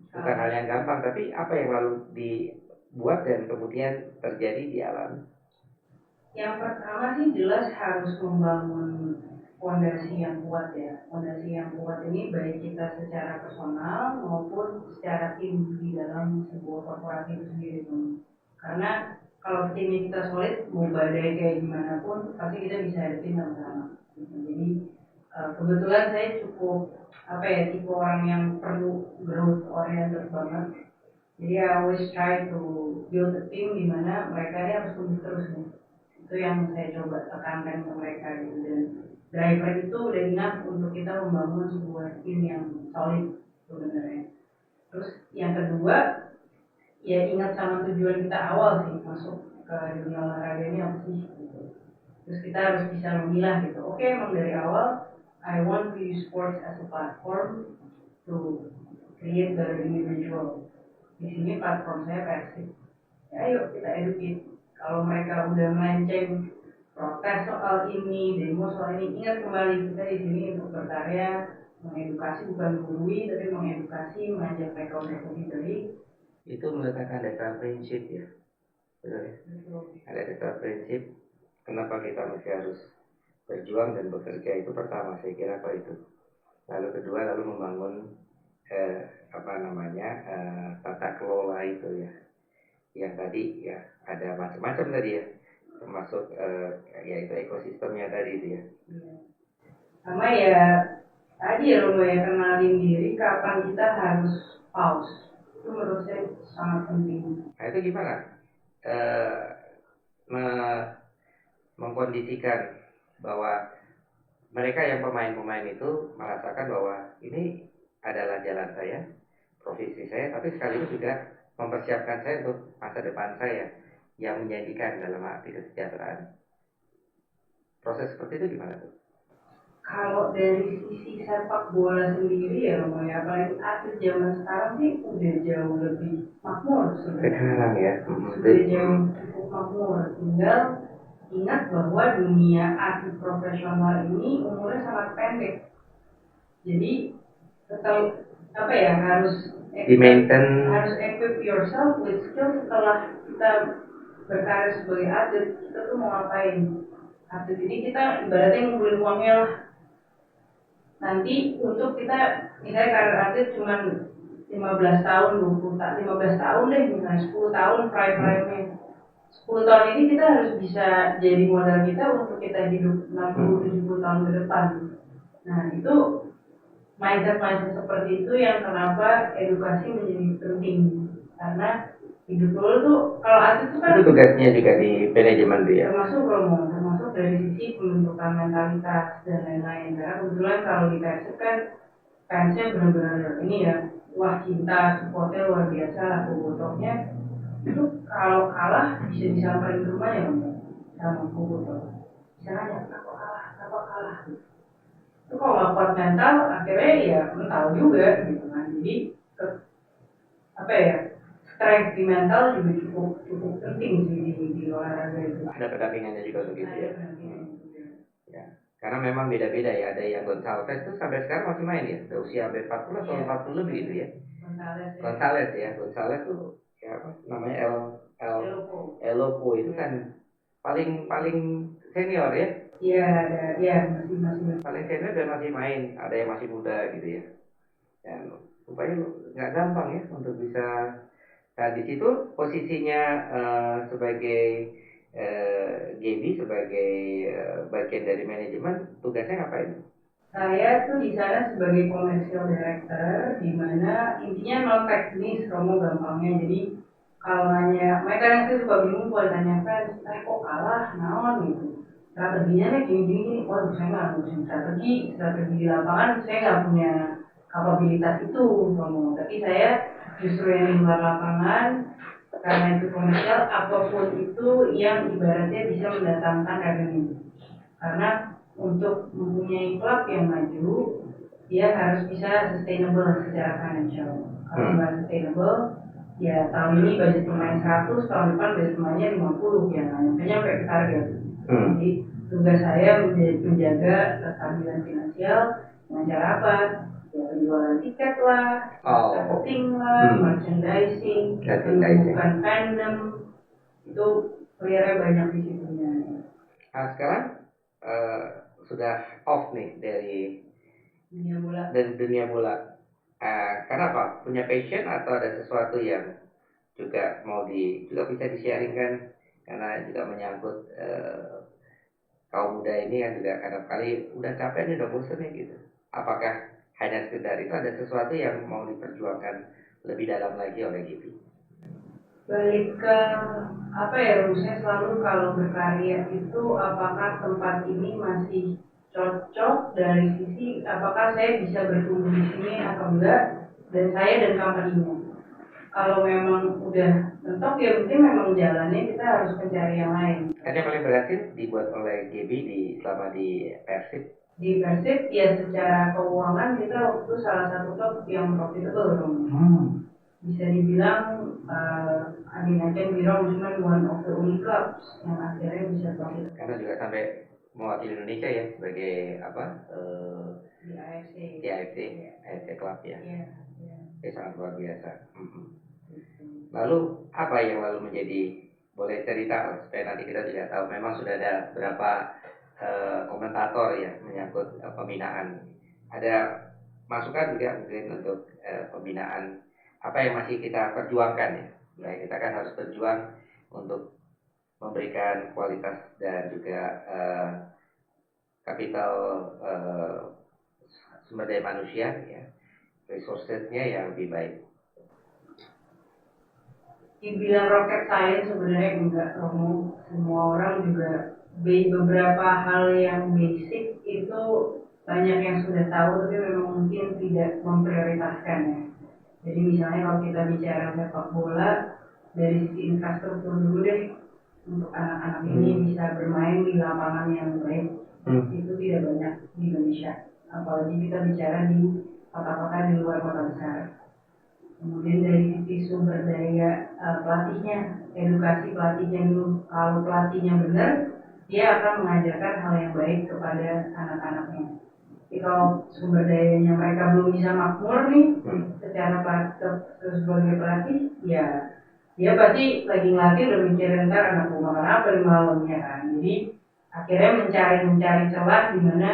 Bukan hal yang gampang, tapi apa yang lalu dibuat dan kemudian terjadi di alam? Yang pertama sih jelas harus membangun fondasi yang kuat ya. Fondasi yang kuat ini baik kita secara personal maupun secara tim di dalam sebuah korporasi itu sendiri. Karena kalau timnya kita solid, mau badai kayak gimana pun pasti kita bisa hadapin sama-sama. Jadi kebetulan saya cukup tipe orang yang perlu growth oriented banget. Jadi I always try to build a team di mana mereka ini harus tumbuh terus nih. Itu yang saya coba tekankan ke mereka gitu. Dan driver itu udah enough untuk kita membangun sebuah tim yang solid sebenarnya. Terus yang kedua, ya ingat sama tujuan kita awal sih masuk ke dunia olahraga ini apa sih gitu. Terus kita harus bisa memilah gitu. Oke, emang dari awal I want to use sports as a platform to create better individual. Di sini platform saya Persib. Ya ayo kita educate. Kalau mereka udah melenceng protes soal ini, demo soal ini, ingat kembali kita di sini untuk berkarya, mengedukasi bukan menggurui, tapi mengedukasi, mengajak mereka untuk lebih baik. Itu meletakkan dasar prinsip ya, betul ya? Ada dasar prinsip. Kenapa kita masih harus berjuang dan bekerja itu pertama saya kira apa itu. Lalu kedua lalu membangun tata kelola itu ya. Yang tadi ya ada macam-macam tadi ya, termasuk yaitu ekosistemnya tadi itu ya. Sama ya tadi ya lo ya kenalin diri kapan kita harus pause. Itu menurut saya sangat penting. Nah itu gimana? Mengkondisikan bahwa mereka yang pemain-pemain itu merasakan bahwa ini adalah jalan saya, profesi saya, tapi sekaligus juga mempersiapkan saya untuk masa depan saya yang menjadikan dalam arti kesejahteraan. Proses seperti itu gimana tuh? Kalau dari sisi sepak bola sendiri ya apalagi atlet zaman sekarang sih udah jauh lebih makmur sekarang ya. Udah jauh cukup makmur. Tinggal ingat bahwa dunia atlet profesional ini umurnya sangat pendek. Jadi harus equip yourself with skill setelah kita berkarir sebagai atlet. Kita tuh mau ngapain? Atlet ini kita ibaratnya ngumpulin uangnya lah. Nanti untuk kita misalnya karir atlet cuma 15 tahun, 15 tahun deh, misalnya 10 tahun prime-nya. 10 tahun ini kita harus bisa jadi modal kita untuk kita hidup 60-70 tahun ke depan. Nah itu mindset seperti itu yang kenapa edukasi menjadi penting. Karena hidup dulu tuh kalau atlet itu kan itu tugasnya juga di manajemen dia. Termasuk dari sisi pembentukan mentalitas dan lain-lain. Karena kebetulan kalau di Persib kan fansnya benar-benar ini ya, wah cinta, supportnya luar biasa, bobotohnya itu kalau kalah bisa disamperin ke rumahnya sama bobotoh. Bisa nanya, kenapa kalah? Itu kalau nggak kuat mental, akhirnya ya mental juga gitu kan. Jadi strength di mental juga cukup penting di olahraga itu. Ada pendampingannya juga begitu ya. Ya. Karena memang beda-beda ya. Ada yang Gonçalves itu sampai sekarang masih main ya. Udah usia sampai 40 atau 40 lebih gitu ya. Gonçalves ya. Gonçalves tuh ya apa namanya Elopo itu kan paling senior ya. Iya ada, ya masih. Paling senior dan masih main, ada yang masih muda gitu ya. Dan rupanya nggak gampang ya untuk bisa. Nah di situ posisinya sebagai Gaby sebagai bagian dari manajemen, tugasnya ngapain? Saya tuh di sana sebagai commercial director, di mana intinya non teknis, Romo gampangnya. Jadi kalau nanya, mereka yang saya suka bingung kalau tanya fans, kok kalah, naon gitu. Strateginya nih gini-gini, waduh saya nggak ngurusin strategi di lapangan saya nggak punya kapabilitas itu, Romo. Tapi saya justru yang di luar lapangan, karena itu komersial, apapun itu yang ibaratnya bisa mendatangkan revenue. Karena untuk mempunyai klub yang maju, dia harus bisa sustainable secara financial. Kalau nggak sustainable, ya tahun ini budget pemain 100, tahun depan budget pemainnya 50, ya makanya sampai ke target. Jadi tugas saya menjaga kestabilan finansial dengan cara apa? Ya penjualan tiket lah, marketing lah, merchandising, menumbuhkan fandom, itu pelihara banyak di situnya. Nah sekarang sudah off nih dari dunia bola. Kenapa? Punya passion atau ada sesuatu yang juga juga bisa di-sharingkan karena juga menyangkut kaum muda ini yang juga kadang-kali udah capek nih, udah bosan nih gitu. Apakah hanya sekedar itu, ada sesuatu yang mau diperjuangkan lebih dalam lagi oleh Gibi? Balik ke apa ya, saya selalu kalau berkarya itu apakah tempat ini masih cocok dari sisi apakah saya bisa bertumbuh di sini atau enggak, dan saya dan company-nya. Kalau memang udah mentok ya mungkin memang jalannya kita harus mencari yang lain. Kan yang paling berhasil dibuat oleh Gibi selama di Persib. Di Persib ya secara keuangan kita waktu salah satu klub yang profitable dong. Bisa dibilang I can be wrong, cuma one of the only clubs yang akhirnya bisa profit. Karena juga sampai mewakili Indonesia ya sebagai apa? Di AFC. Di AFC Club ya. Iya. Ya sangat luar biasa. Lalu apa yang menjadi, boleh cerita supaya nanti kita tidak tahu. Memang sudah ada beberapa komentator ya menyangkut pembinaan. Ada masukan juga mungkin untuk pembinaan apa yang masih kita perjuangkan ya. Nah, kita kan harus berjuang untuk memberikan kualitas dan juga kapital sumber daya manusia ya, resourcesnya yang lebih baik. Dibilang rocket science sebenarnya enggak, Romo. Semua orang juga beberapa hal yang basic itu banyak yang sudah tahu tapi memang mungkin tidak memprioritaskan ya. Jadi misalnya kalau kita bicara sepak bola dari sisi infrastruktur dulu deh, untuk anak-anak ini bisa bermain di lapangan yang baik, itu tidak banyak di Indonesia. Apalagi kita bicara di kota-kota di luar kota besar. Kemudian dari sisi sumber daya pelatihnya, edukasi pelatihnya dulu. Kalau pelatihnya benar, dia akan mengajarkan hal yang baik kepada anak-anaknya. Jadi kalau sumber dayanya mereka belum bisa makmur nih, secara sebagai pelatih, ya dia pasti lagi ngelatih udah mikirin ntar anak mau makan apa di malamnya kan. Jadi akhirnya mencari celah di mana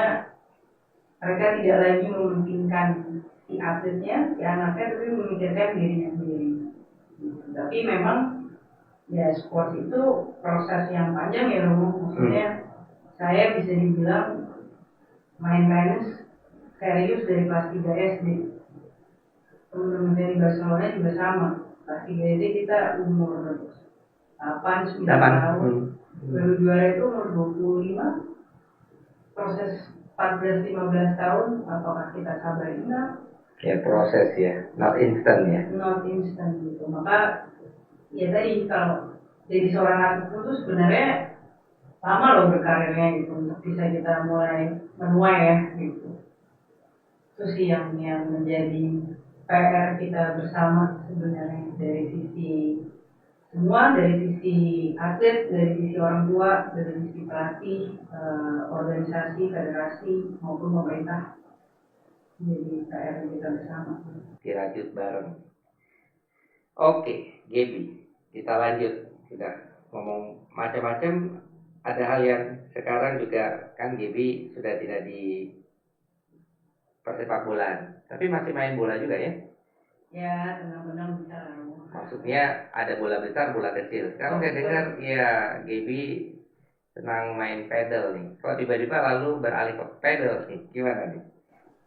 mereka tidak lagi mementingkan si atletnya, si anaknya, tapi memikirkan dirinya sendiri. Tapi memang ya sport itu proses yang panjang ya Romo. Maksudnya saya bisa dibilang main tenis serius dari kelas 3 SD. Teman-teman dari Barcelona juga sama. Kelas 3 SD kita umur 8-9 tahun. Baru juara itu umur 25. Proses 14-15 tahun, apakah kita sabar enggak? Ya proses ya, not instant ya. Not instant gitu. Maka ya tadi kalau jadi seorang atlet itu sebenarnya lama loh berkarirnya gitu untuk bisa kita mulai menuai ya gitu. Itu sih yang menjadi PR kita bersama sebenarnya, dari sisi semua, dari sisi atlet, dari sisi orang tua, dari sisi pelatih, organisasi, federasi maupun pemerintah. Jadi PR kita bersama. Dirajut bareng. Oke, Gaby, kita lanjut. Kita ngomong macam-macam. ada hal yang sekarang juga kan Gaby sudah tidak di persepak bolaan, tapi masih main bola juga ya? Ya, tenang-tenang bisa lah. Maksudnya ada bola besar, bola kecil. Sekarang saya dengar ya Gaby senang main pedal nih. Kalau tiba-tiba lalu beralih ke pedal nih, gimana nih?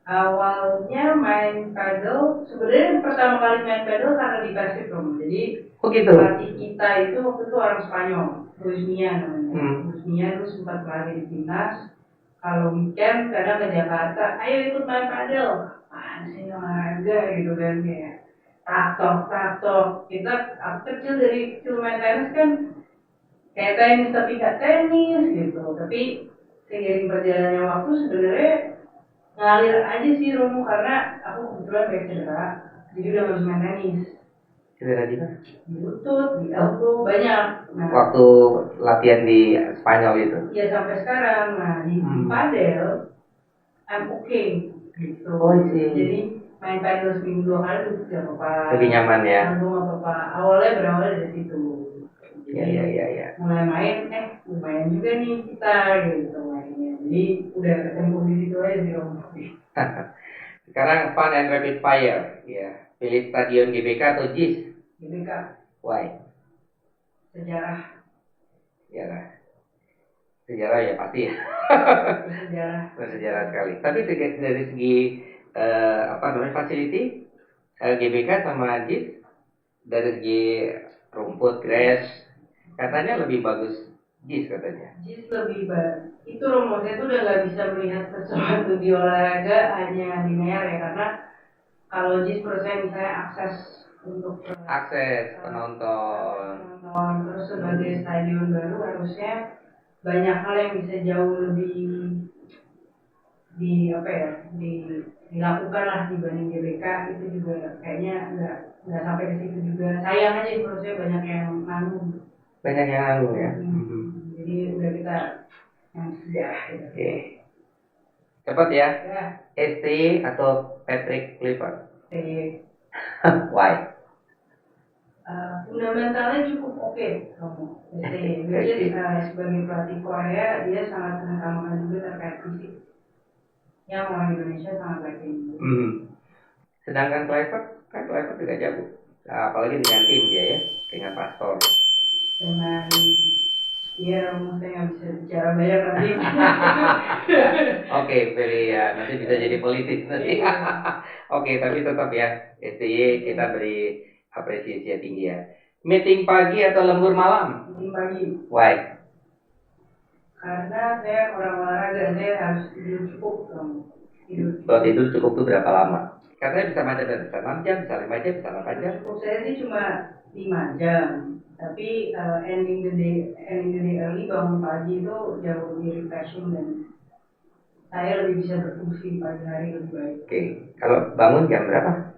Awalnya main paddle, sebenarnya pertama kali main paddle karena di Persib Rom. Jadi Oh gitu. pelatih kita itu waktu itu orang Spanyol, Luis Mia namanya. Luis Mia itu sempat melatih di timnas. Kalau weekend kadang ke Jakarta, ayo ikut main paddle. Apaan sih olahraga gitu kan kayak taktok. Kita aku kecil dari kecil main tenis kan kayak tenis tapi nggak tenis gitu. Tapi seiring berjalannya waktu sebenarnya ngalir aja sih Romo karena aku kebetulan banyak cedera jadi udah harus main tenis Cedera di mana? di lutut, di elbow banyak. Nah, waktu latihan di Spanyol itu? Ya sampai sekarang. Nah di padel I'm okay gitu. Oh sih. Jadi main padel seminggu 2 kali itu tidak apa-apa. Lebih nyaman ya? Langsung apa-apa. Awalnya berawal dari situ. Iya. Mulai main, lumayan juga nih kita gitu mainnya. Jadi udah ketemu di situ aja sih Romo. Sekarang fun and rapid fire, ya. Pilih stadion GBK atau JIS? GBK. Why? Sejarah ya pasti ya. Bersejarah sekali. Tapi dari segi facility GBK sama JIS dari segi rumput, grass, katanya lebih bagus JIS katanya. JIS lebih bagus. Itu Romo, saya tuh udah nggak bisa melihat sesuatu di olahraga hanya linear ya, karena kalau JIS misalnya akses penonton, terus sebagai stadion baru harusnya banyak hal yang bisa jauh lebih dilakukan lah dibanding GBK. Itu juga kayaknya nggak sampai ke situ juga. Sayang aja harusnya banyak yang nanggung. Ya. Jadi udah kita yang sejarah gitu. Oke. Cepat ya. ST atau Patrick Kluivert? Why? Fundamentalnya cukup oke. Jadi sebagai pelatih Korea dia sangat mengutamakan juga terkait fisik yang orang Indonesia sangat lagi. Sedangkan Kluivert juga jago, apalagi dengan tim dia ya, dengan Pastor. Dengan mungkin nggak bisa bicara banyak nanti. Oke, pilih ya, nanti bisa jadi politis nanti. Oke, tapi tetap ya, STY kita beri apresiasi yang tinggi ya. Meeting pagi atau lembur malam? Meeting pagi. Why? Karena saya orang olahraga, saya harus tidur cukup. Kalau tidur cukup tuh berapa lama? Katanya bisa macam bisa 6 jam, bisa 5 jam, bisa 8 jam. Cukup saya sih cuma 5 jam. Tapi ending the day early, bangun pagi itu jauh lebih refreshing dan saya lebih bisa berfungsi pagi hari lebih baik. Oke, kalau bangun jam berapa?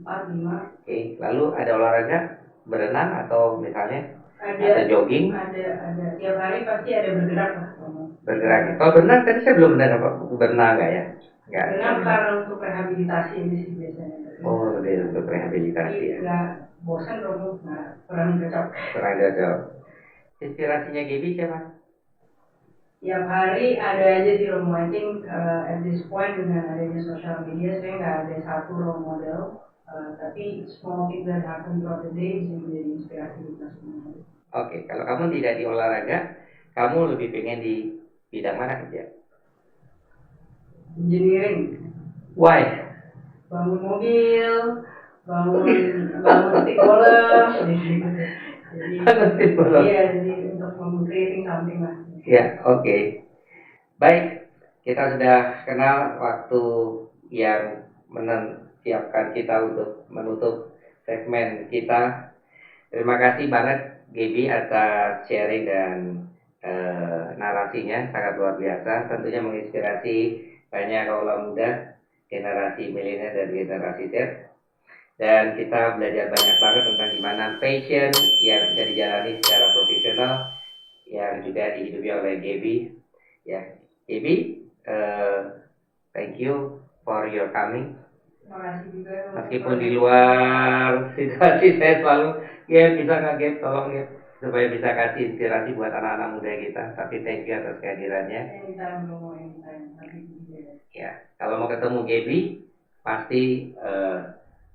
4, 5. Oke, lalu ada olahraga berenang atau misalnya ada jogging? Ada. Tiap hari pasti ada bergerak lah. Bergerak. Kalau berenang tadi saya belum berenang nggak ya? Nggak. Berenang karena untuk rehabilitasi ini sih biasanya. Oh, lebih untuk rehabilitasi ya. Nggak bosan dong, kurang cocok. Inspirasinya Gaby siapa? Tiap hari ada aja di Romo. I think at this point dengan adanya social media saya nggak ada satu role model, tapi small things that happen throughout the day bisa menjadi inspirasi kita semua. Oke, kalau kamu tidak di olahraga, kamu lebih pengen di bidang mana kerja? Engineering. Why? Bangun mobil, bangun stick bola. Jadi untuk creating something lah. Ya, oke. Baik, kita sudah kenal waktu yang menyiapkan kita untuk menutup segmen kita. Terima kasih banget Gaby atas sharing dan narasinya, sangat luar biasa. Tentunya menginspirasi banyak kaula muda, generasi milenial dan generasi Z. Dan kita belajar banyak banget tentang gimana passion yang bisa dijalani secara profesional yang juga dihidupi oleh Gaby. Ya, Gaby, thank you for your coming. Terima kasih juga. Meskipun di luar situasi saya selalu, bisa nggak Gaby, tolong ya. supaya bisa kasih inspirasi buat anak-anak muda kita. Tapi thank you atas kehadirannya. Anytime, Romo, anytime. Nanti Ya, kalau mau ketemu Gaby, pasti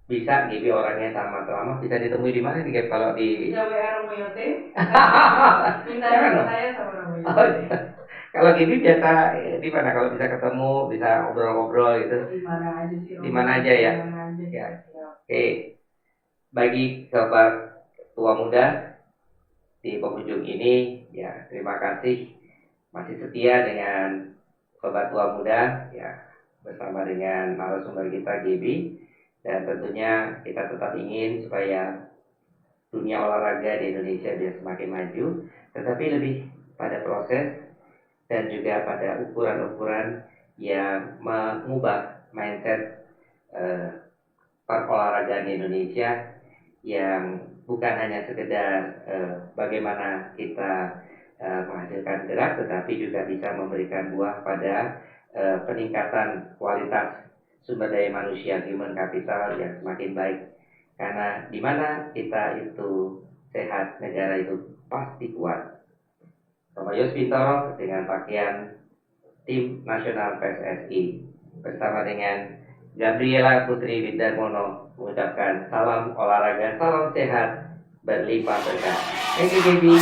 bisa. Gaby orangnya sama lama. Bisa ditemui di mana nih, Gaby? Kalau di bisa WA Romo Yote. Minta Jangan dong. saya sama Romo Oh, Yote. iya. Kalau Gaby biasa di mana? Kalau bisa ketemu, bisa ngobrol-ngobrol gitu. Di mana aja sih, Romo? Di mana aja ya? Di mana aja. Ya. Siap. Oke, bagi sobat tua muda di penghujung ini, ya terima kasih masih setia dengan sobat tua muda, ya bersama dengan narasumber kita Gaby, dan tentunya kita tetap ingin supaya dunia olahraga di Indonesia biar semakin maju, tetapi lebih pada proses dan juga pada ukuran-ukuran yang mengubah mindset perolahragaan di Indonesia, yang bukan hanya sekedar bagaimana kita menghasilkan gerak, tetapi juga bisa memberikan buah pada peningkatan kualitas sumber daya manusia, human capital yang semakin baik. Karena di mana kita itu sehat, negara itu pasti kuat. Bapak Yos Bintoro dengan pakaian tim nasional PSSI bersama dengan Gabriela Putri Widarmono mengucapkan salam olahraga, salam sehat, berlimpah berkah. Thank you, Gaby.